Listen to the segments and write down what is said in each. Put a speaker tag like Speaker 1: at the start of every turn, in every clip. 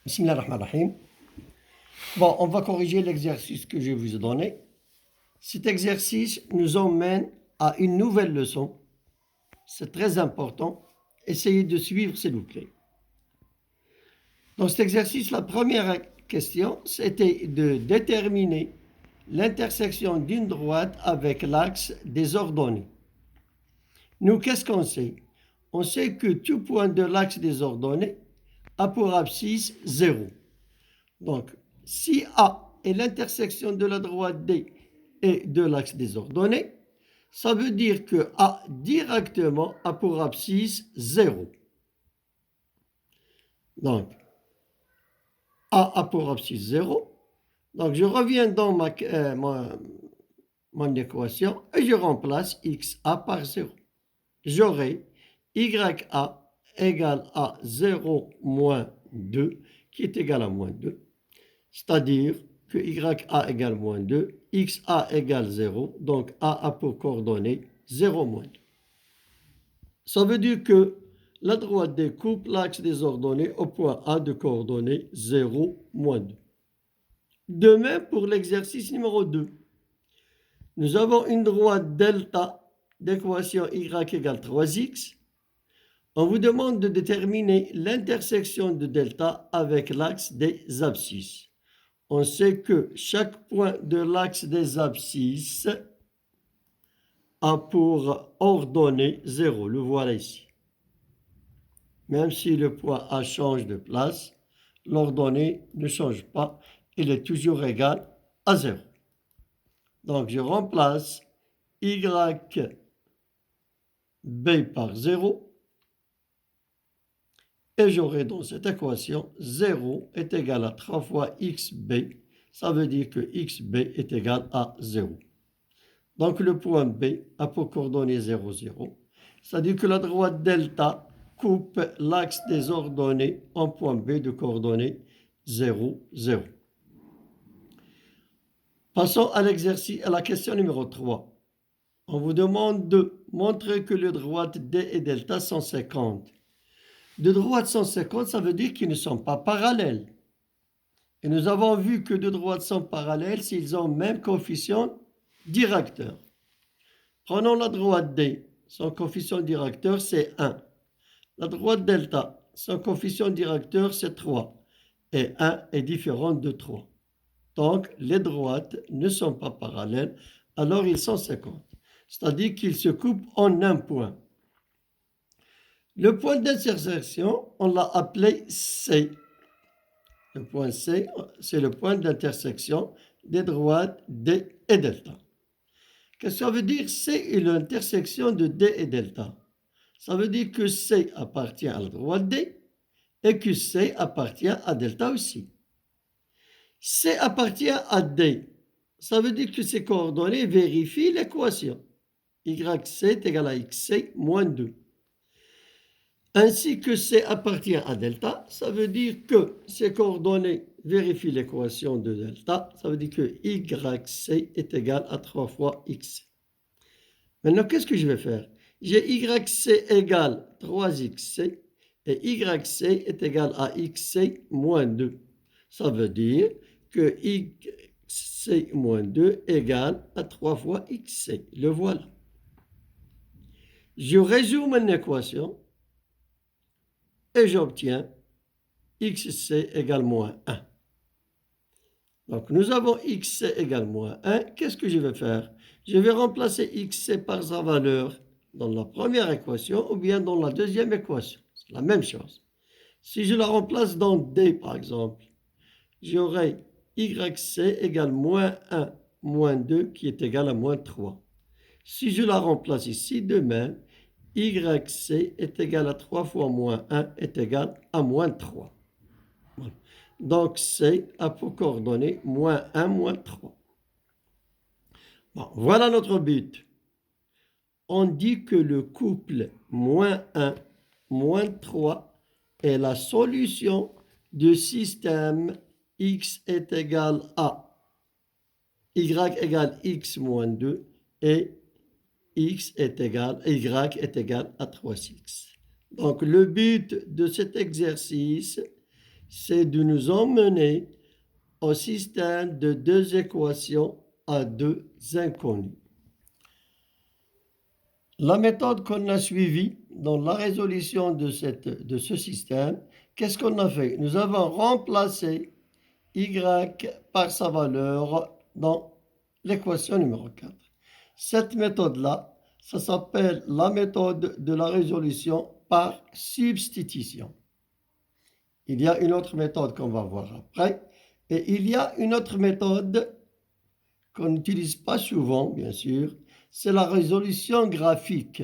Speaker 1: Bismillahirrahmanirrahim. Bon, on va corriger l'exercice que je vous ai donné. Cet exercice nous emmène à une nouvelle leçon. C'est très important. Essayez de suivre, s'il vous plaît. Dans cet exercice, la première question, c'était de déterminer l'intersection d'une droite avec l'axe des ordonnées. Nous, qu'est-ce qu'on sait? On sait que tout point de l'axe des ordonnées a pour abscisse 0. Donc, si A est l'intersection de la droite D et de l'axe des ordonnées, ça veut dire que A directement a pour abscisse 0. Donc, A a pour abscisse 0. Donc, je reviens dans mon équation et je remplace XA par 0. J'aurai YA égale à 0 moins 2, qui est égal à moins 2. C'est-à-dire que YA égale moins 2, XA égale 0, donc A a pour coordonnées 0 moins 2. Ça veut dire que la droite découpe l'axe des ordonnées au point A de coordonnées 0, moins 2. De même pour l'exercice numéro 2. Nous avons une droite delta d'équation Y égale 3X. On vous demande de déterminer l'intersection de delta avec l'axe des abscisses. On sait que chaque point de l'axe des abscisses a pour ordonnée 0. Le voilà ici. Même si le point A change de place, l'ordonnée ne change pas. Il est toujours égal à 0. Donc, je remplace YB par 0. Et j'aurai dans cette équation 0 est égal à 3 fois XB. Ça veut dire que XB est égal à 0. Donc le point B a pour coordonnées 0, 0. C'est-à-dire que la droite delta coupe l'axe des ordonnées en point B de coordonnées 0, 0. Passons à l'exercice, à la question numéro 3. On vous demande de montrer que les droites D et delta sont 50. De droites 150, ça veut dire qu'ils ne sont pas parallèles. Et nous avons vu que deux droites sont parallèles s'ils ont le même coefficient directeur. Prenons la droite D. Son coefficient directeur, c'est 1. La droite delta, son coefficient directeur, c'est 3. Et 1 est différent de 3. Donc, les droites ne sont pas parallèles, alors ils sont 50. C'est-à-dire qu'ils se coupent en un point. Le point d'intersection, on l'a appelé C. Le point C, c'est le point d'intersection des droites D et delta. Qu'est-ce que ça veut dire? C est l'intersection de D et delta. Ça veut dire que C appartient à la droite D et que C appartient à delta aussi. C appartient à D. Ça veut dire que ces coordonnées vérifient l'équation. YC est égal à XC moins 2. Ainsi que C appartient à delta, ça veut dire que ces coordonnées vérifient l'équation de delta. Ça veut dire que YC est égal à 3 fois XC. Maintenant, qu'est-ce que je vais faire? J'ai YC égale 3XC et YC est égal à XC moins 2. Ça veut dire que XC moins 2 égale à 3 fois XC. Le voilà. Je résume mon équation et j'obtiens XC égale moins 1. Donc, nous avons XC égale moins 1. Qu'est-ce que je vais faire? Je vais remplacer XC par sa valeur dans la première équation ou bien dans la deuxième équation. C'est la même chose. Si je la remplace dans D, par exemple, j'aurai YC égale moins 1 moins 2 qui est égal à moins 3. Si je la remplace ici, de même, YC est égal à 3 fois moins 1 est égal à moins 3. Voilà. Donc, C a pour coordonnées moins 1, moins 3. Bon, voilà notre but. On dit que le couple moins 1, moins 3 est la solution du système X est égal à Y égale X moins 2 et Y est égal à 3x. Donc, le but de cet exercice, c'est de nous emmener au système de deux équations à deux inconnus. La méthode qu'on a suivie dans la résolution de ce système, qu'est-ce qu'on a fait? Nous avons remplacé y par sa valeur dans l'équation numéro 4. Cette méthode-là, ça s'appelle la méthode de la résolution par substitution. Il y a une autre méthode qu'on va voir après. Et il y a une autre méthode qu'on n'utilise pas souvent, bien sûr, c'est la résolution graphique.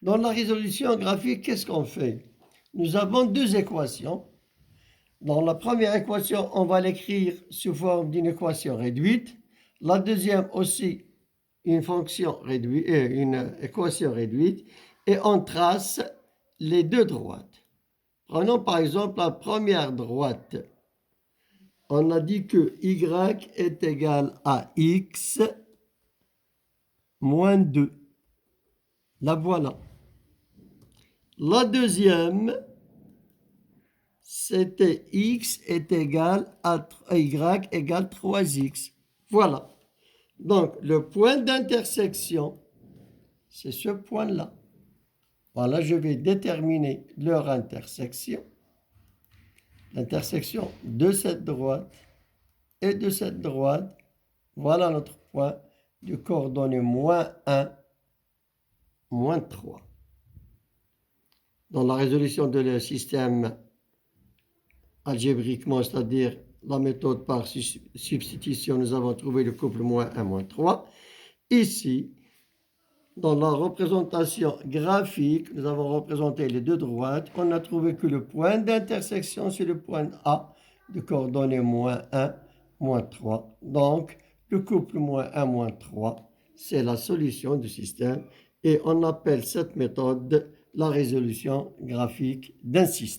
Speaker 1: Dans la résolution graphique, qu'est-ce qu'on fait? Nous avons deux équations. Dans la première équation, on va l'écrire sous forme d'une équation réduite. La deuxième aussi, une équation réduite. Et on trace les deux droites. Prenons par exemple la première droite. On a dit que y est égal à x moins 2. La voilà. La deuxième, c'était x est égal à y égale 3x. Voilà. Donc, le point d'intersection, c'est ce point-là. Voilà, je vais déterminer leur intersection. L'intersection de cette droite et de cette droite. Voilà notre point de coordonnées moins 1, moins 3. Dans la résolution de le système algébriquement, c'est-à-dire la méthode par substitution, nous avons trouvé le couple moins 1, moins 3. Ici, dans la représentation graphique, nous avons représenté les deux droites. On a trouvé que le point d'intersection, c'est le point A de coordonnées moins 1, moins 3. Donc, le couple moins 1, moins 3, c'est la solution du système. Et on appelle cette méthode la résolution graphique d'un système.